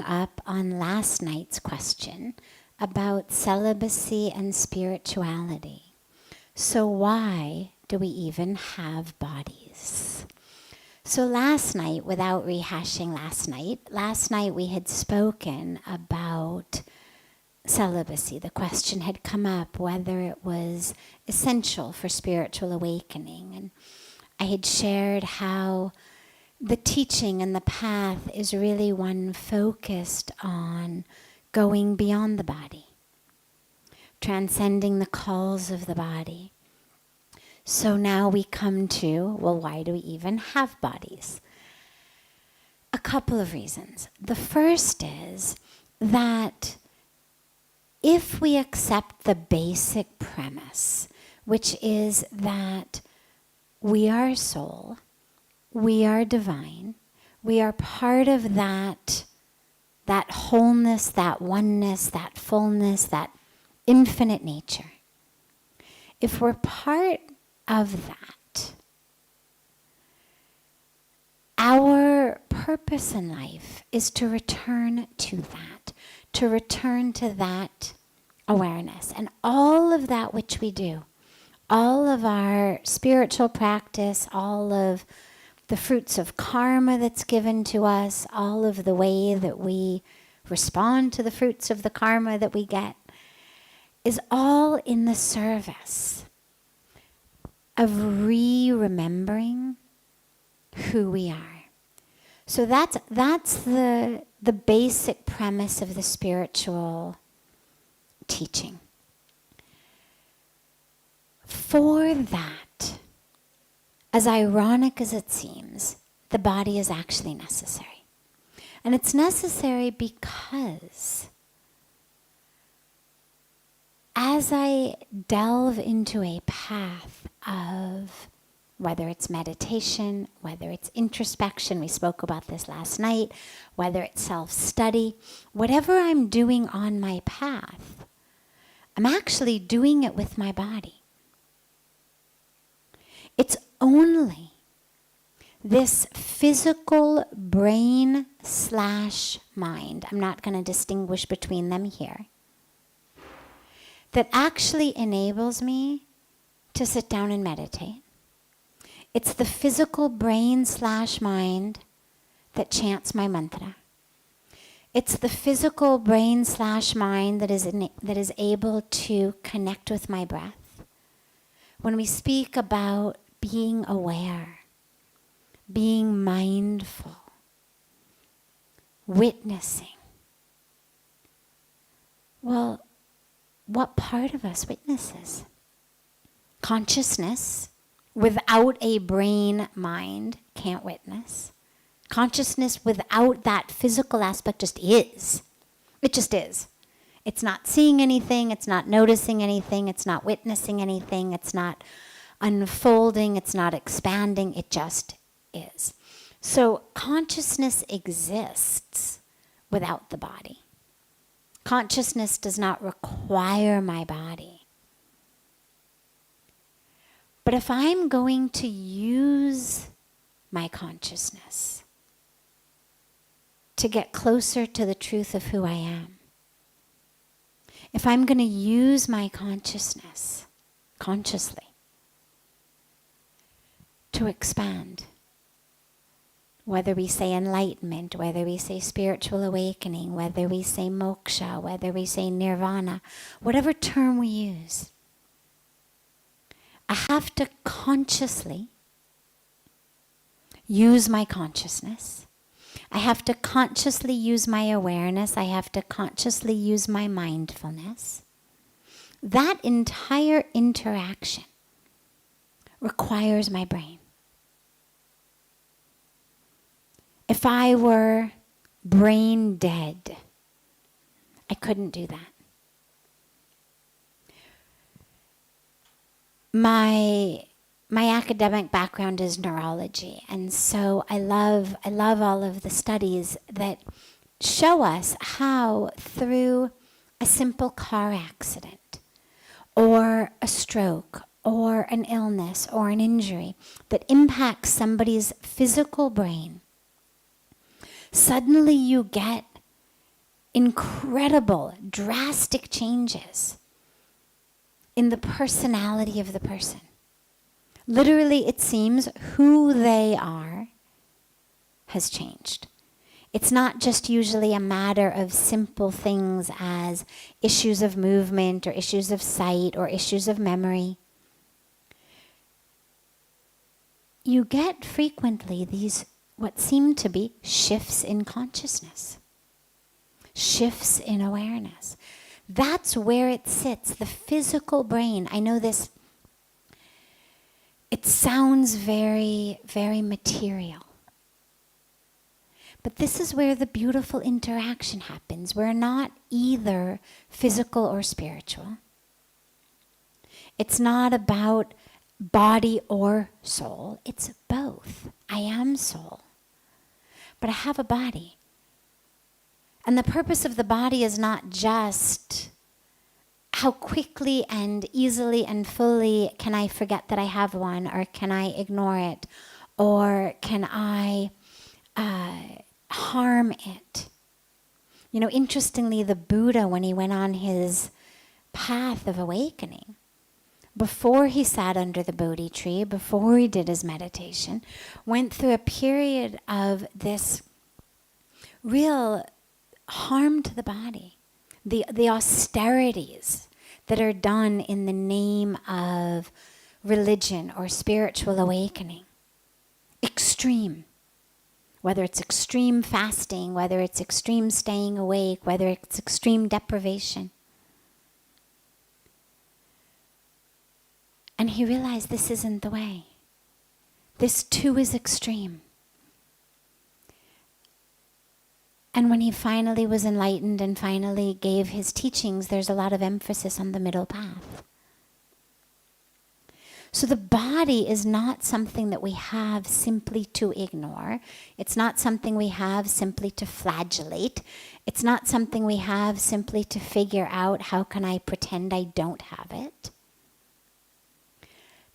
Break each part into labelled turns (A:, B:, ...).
A: up on last night's question about celibacy and spirituality. So why do we even have bodies? So last night, without rehashing last night we had spoken about celibacy. The question had come up whether it was essential for spiritual awakening. And I had shared how the teaching and the path is really one focused on going beyond the body, transcending the calls of the body. So now we come to, well, why do we even have bodies? A couple of reasons. The first is that if we accept the basic premise, which is that we are soul, we are divine, we are part of that wholeness, that oneness, that fullness, that infinite nature. If we're part of that, our purpose in life is to return to that awareness. And all of that which we do, all of our spiritual practice, all of the fruits of karma that's given to us, all of the way that we respond to the fruits of the karma that we get, is all in the service of remembering who we are. So that's the basic premise of the spiritual teaching. For that, as ironic as it seems, the body is actually necessary. And it's necessary because as I delve into a path of whether it's meditation, whether it's introspection, we spoke about this last night, whether it's self-study, whatever I'm doing on my path, I'm actually doing it with my body. It's only this physical brain/mind, I'm not going to distinguish between them here, that actually enables me to sit down and meditate. It's the physical brain/mind that chants my mantra. It's the physical brain/mind that is able to connect with my breath. When we speak about being aware, being mindful, witnessing, well, what part of us witnesses? Consciousness without a brain-mind can't witness. Consciousness without that physical aspect just is. It just is. It's not seeing anything, it's not noticing anything, it's not witnessing anything, it's not unfolding, it's not expanding, it just is. So consciousness exists without the body. Consciousness does not require my body. But if I'm going to use my consciousness to get closer to the truth of who I am, if I'm going to use my consciousness consciously to expand, whether we say enlightenment, whether we say spiritual awakening, whether we say moksha, whether we say nirvana, whatever term we use, I have to consciously use my consciousness. I have to consciously use my awareness. I have to consciously use my mindfulness. That entire interaction requires my brain. If I were brain dead, I couldn't do that. My academic background is neurology, and so I love all of the studies that show us how through a simple car accident or a stroke or an illness or an injury that impacts somebody's physical brain, suddenly you get incredible, drastic changes in the personality of the person. Literally, it seems who they are has changed. It's not just usually a matter of simple things as issues of movement or issues of sight or issues of memory. You get frequently these what seem to be shifts in consciousness, shifts in awareness. That's where it sits, the physical brain. I know this, it sounds very, very material. But this is where the beautiful interaction happens. We're not either physical or spiritual. It's not about body or soul. It's both. I am soul, but I have a body. And the purpose of the body is not just how quickly and easily and fully can I forget that I have one, or can I ignore it, or can I harm it. You know, interestingly, the Buddha, when he went on his path of awakening, before he sat under the Bodhi tree, before he did his meditation, went through a period of this real harm to the body. The austerities that are done in the name of religion or spiritual awakening. Extreme. Whether it's extreme fasting, whether it's extreme staying awake, whether it's extreme deprivation. And he realized this isn't the way. This too is extreme. And when he finally was enlightened and finally gave his teachings, there's a lot of emphasis on the middle path. So the body is not something that we have simply to ignore. It's not something we have simply to flagellate. It's not something we have simply to figure out how can I pretend I don't have it.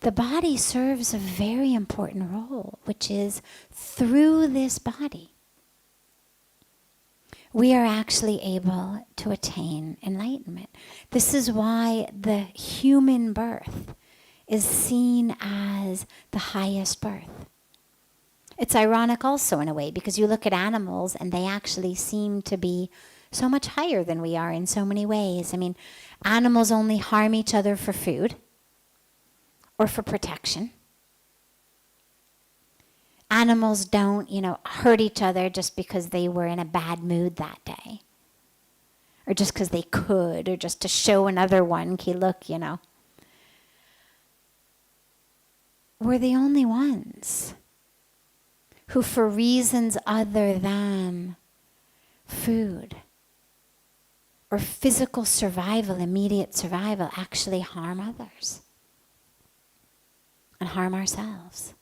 A: The body serves a very important role, which is through this body, we are actually able to attain enlightenment. This is why the human birth is seen as the highest birth. It's ironic also in a way, because you look at animals and they actually seem to be so much higher than we are in so many ways. I mean, animals only harm each other for food or for protection. Animals don't, hurt each other just because they were in a bad mood that day. Or just because they could, or just to show another one, okay, look, We're the only ones who, for reasons other than food or physical survival, immediate survival, actually harm others and harm ourselves.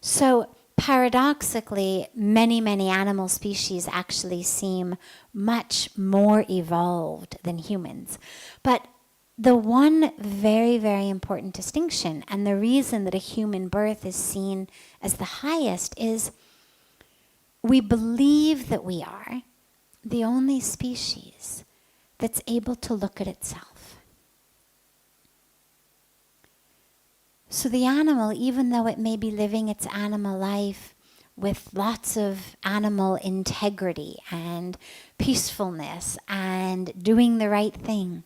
A: So paradoxically, many, many animal species actually seem much more evolved than humans. But the one very, very important distinction, and the reason that a human birth is seen as the highest, is we believe that we are the only species that's able to look at itself. So the animal, even though it may be living its animal life with lots of animal integrity and peacefulness and doing the right thing,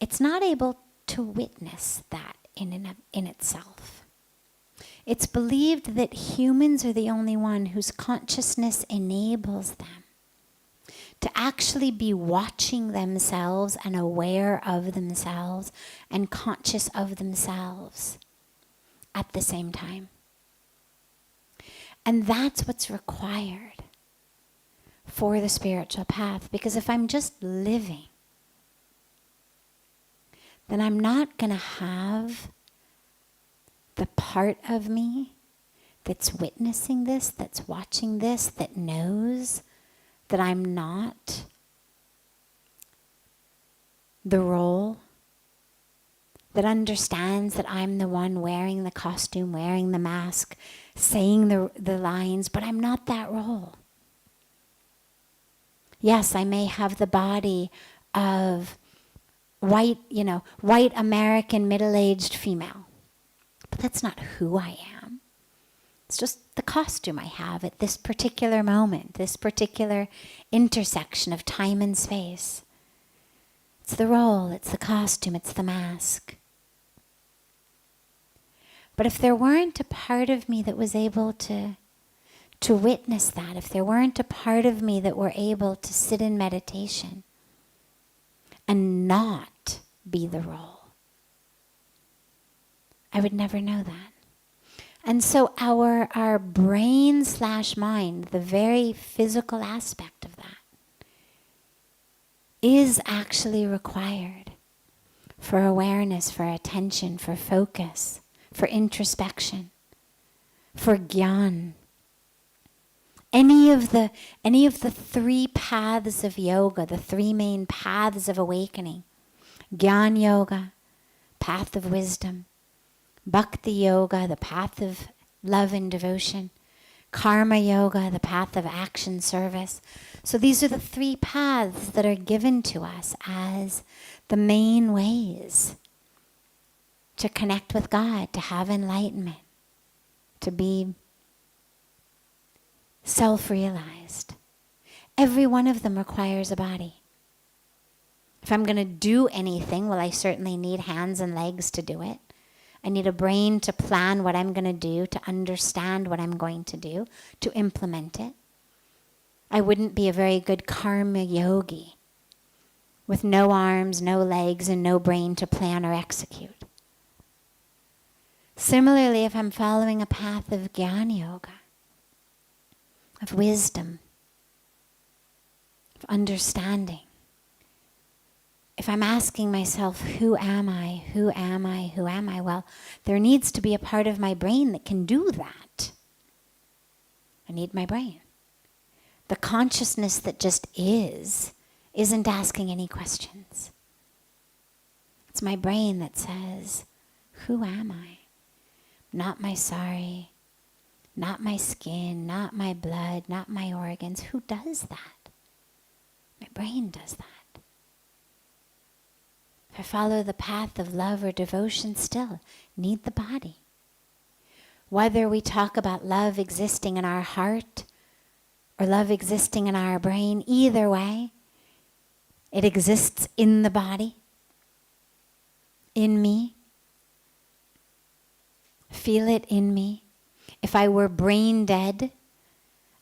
A: it's not able to witness that in itself. It's believed that humans are the only one whose consciousness enables them to actually be watching themselves and aware of themselves and conscious of themselves at the same time. And that's what's required for the spiritual path. Because if I'm just living, then I'm not going to have the part of me that's witnessing this, that's watching this, that knows that I'm not the role, that understands that I'm the one wearing the costume, wearing the mask, saying the lines, but I'm not that role. Yes, I may have the body of white American middle-aged female, but that's not who I am. It's just the costume I have at this particular moment, this particular intersection of time and space. It's the role, it's the costume, it's the mask. But if there weren't a part of me that was able to witness that, if there weren't a part of me that were able to sit in meditation and not be the role, I would never know that. And so our brain/mind, the very physical aspect of that, is actually required for awareness, for attention, for focus, for introspection, for gyan. Any of the three paths of yoga, the three main paths of awakening, Gyan Yoga, path of wisdom, Bhakti Yoga, the path of love and devotion, Karma Yoga, the path of action service. So these are the three paths that are given to us as the main ways to connect with God, to have enlightenment, to be self-realized. Every one of them requires a body. If I'm going to do anything, well, I certainly need hands and legs to do it. I need a brain to plan what I'm going to do, to understand what I'm going to do, to implement it. I wouldn't be a very good karma yogi with no arms, no legs, and no brain to plan or execute. Similarly, if I'm following a path of Jnana Yoga, of wisdom, of understanding, if I'm asking myself, who am I, who am I, who am I? Well, there needs to be a part of my brain that can do that. I need my brain. The consciousness that just isn't asking any questions. It's my brain that says, who am I? Not my sari, not my skin, not my blood, not my organs. Who does that? My brain does that. If I follow the path of love or devotion, still need the body. Whether we talk about love existing in our heart or love existing in our brain, either way, it exists in the body, in me. Feel it in me. If I were brain dead,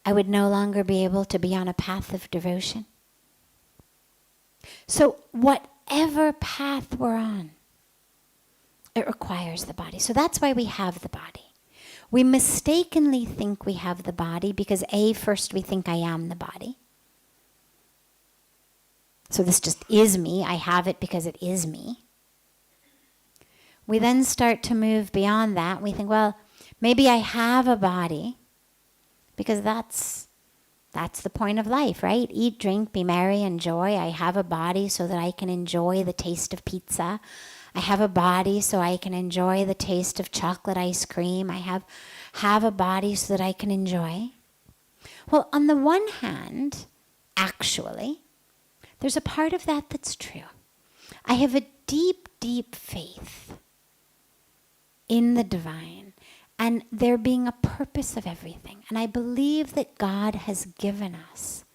A: I would no longer be able to be on a path of devotion. So whatever path we're on, it requires the body. So that's why we have the body. We mistakenly think we have the body because first we think I am the body. So this just is me. I have it because it is me. We then start to move beyond that. We think, well, maybe I have a body because that's the point of life, right? Eat, drink, be merry, enjoy. I have a body so that I can enjoy the taste of pizza. I have a body so I can enjoy the taste of chocolate ice cream. I have a body so that I can enjoy. Well, on the one hand, actually, there's a part of that that's true. I have a deep, deep faith in the divine and there being a purpose of everything. And I believe that God has given us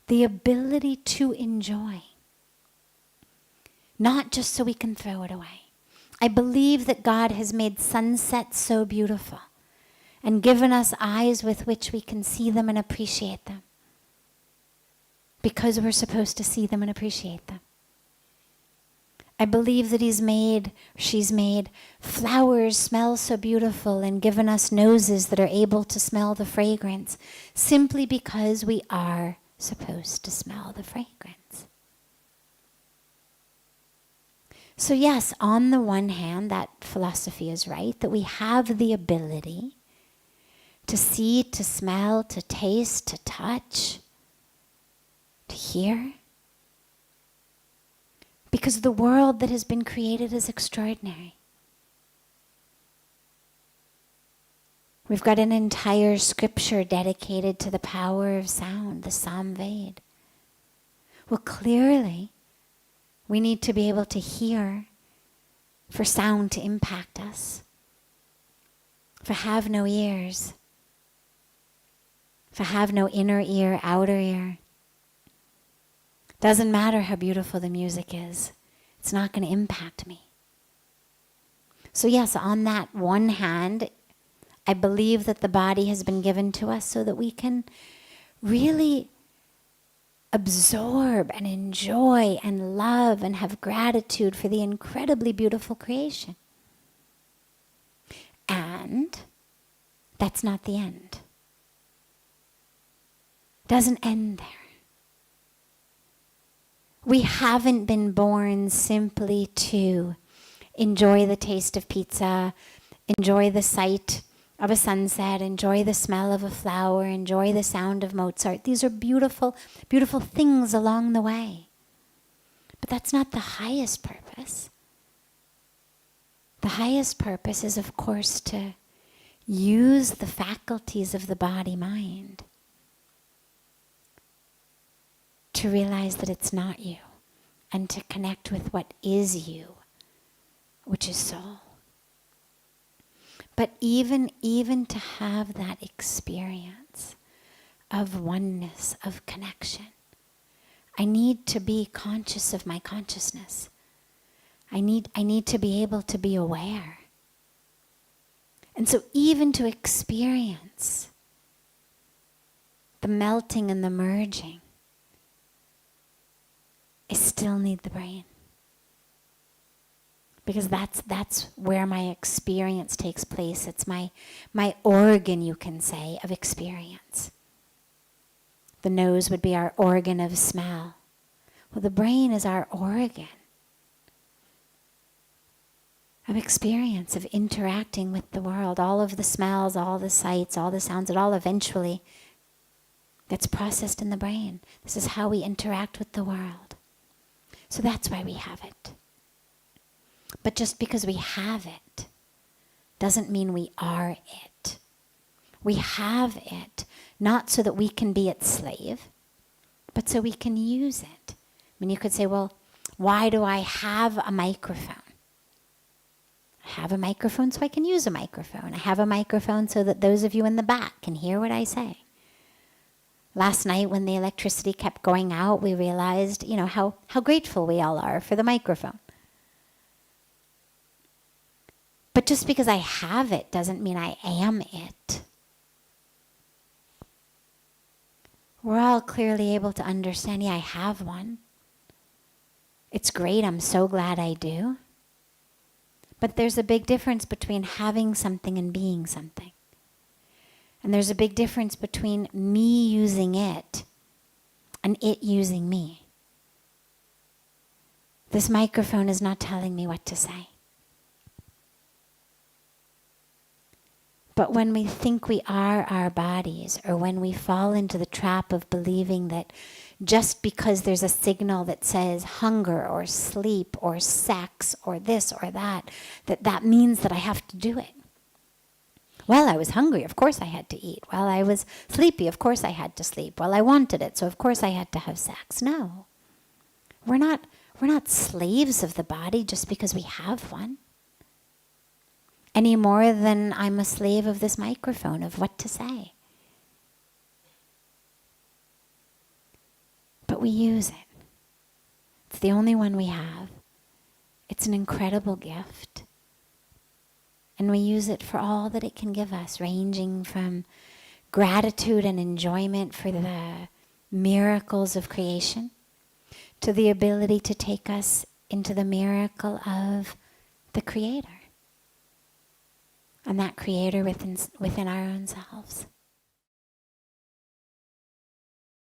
A: the ability to enjoy, not just so we can throw it away. I believe that God has made sunsets so beautiful and given us eyes with which we can see them and appreciate them because we're supposed to see them and appreciate them. I believe that she's made flowers smell so beautiful and given us noses that are able to smell the fragrance simply because we are supposed to smell the fragrance. So yes, on the one hand, that philosophy is right, that we have the ability to see, to smell, to taste, to touch, to hear. Because the world that has been created is extraordinary. We've got an entire scripture dedicated to the power of sound, the Samved. Well, clearly, we need to be able to hear for sound to impact us. For have no ears. For have no inner ear, outer ear. Doesn't matter how beautiful the music is. It's not going to impact me. So yes, on that one hand, I believe that the body has been given to us so that we can really absorb and enjoy and love and have gratitude for the incredibly beautiful creation. And that's not the end. Doesn't end there. We haven't been born simply to enjoy the taste of pizza, enjoy the sight of a sunset, enjoy the smell of a flower, enjoy the sound of Mozart. These are beautiful, beautiful things along the way. But that's not the highest purpose. The highest purpose is, of course, to use the faculties of the body-mind to realize that it's not you and to connect with what is you, which is soul. But even to have that experience of oneness, of connection, I need to be conscious of my consciousness. I need to be able to be aware. And so even to experience the melting and the merging, I still need the brain. Because that's where my experience takes place. It's my organ, you can say, of experience. The nose would be our organ of smell. Well, the brain is our organ of experience, of interacting with the world. All of the smells, all the sights, all the sounds, it all eventually gets processed in the brain. This is how we interact with the world. So that's why we have it. But just because we have it doesn't mean we are it. We have it not so that we can be its slave, but so we can use it. I mean, you could say, well, why do I have a microphone? I have a microphone so I can use a microphone. I have a microphone so that those of you in the back can hear what I say. Last night when the electricity kept going out, we realized, how grateful we all are for the microphone. But just because I have it doesn't mean I am it. We're all clearly able to understand, I have one. It's great, I'm so glad I do. But there's a big difference between having something and being something. And there's a big difference between me using it and it using me. This microphone is not telling me what to say. But when we think we are our bodies, or when we fall into the trap of believing that just because there's a signal that says hunger or sleep or sex or this or that, that means that I have to do it. Well, I was hungry, of course I had to eat. Well, I was sleepy, of course I had to sleep. Well, I wanted it, so of course I had to have sex. No. We're not slaves of the body just because we have one. Any more than I'm a slave of this microphone, of what to say. But we use it. It's the only one we have. It's an incredible gift. And we use it for all that it can give us, ranging from gratitude and enjoyment for the miracles of creation, to the ability to take us into the miracle of the Creator. And that Creator within our own selves.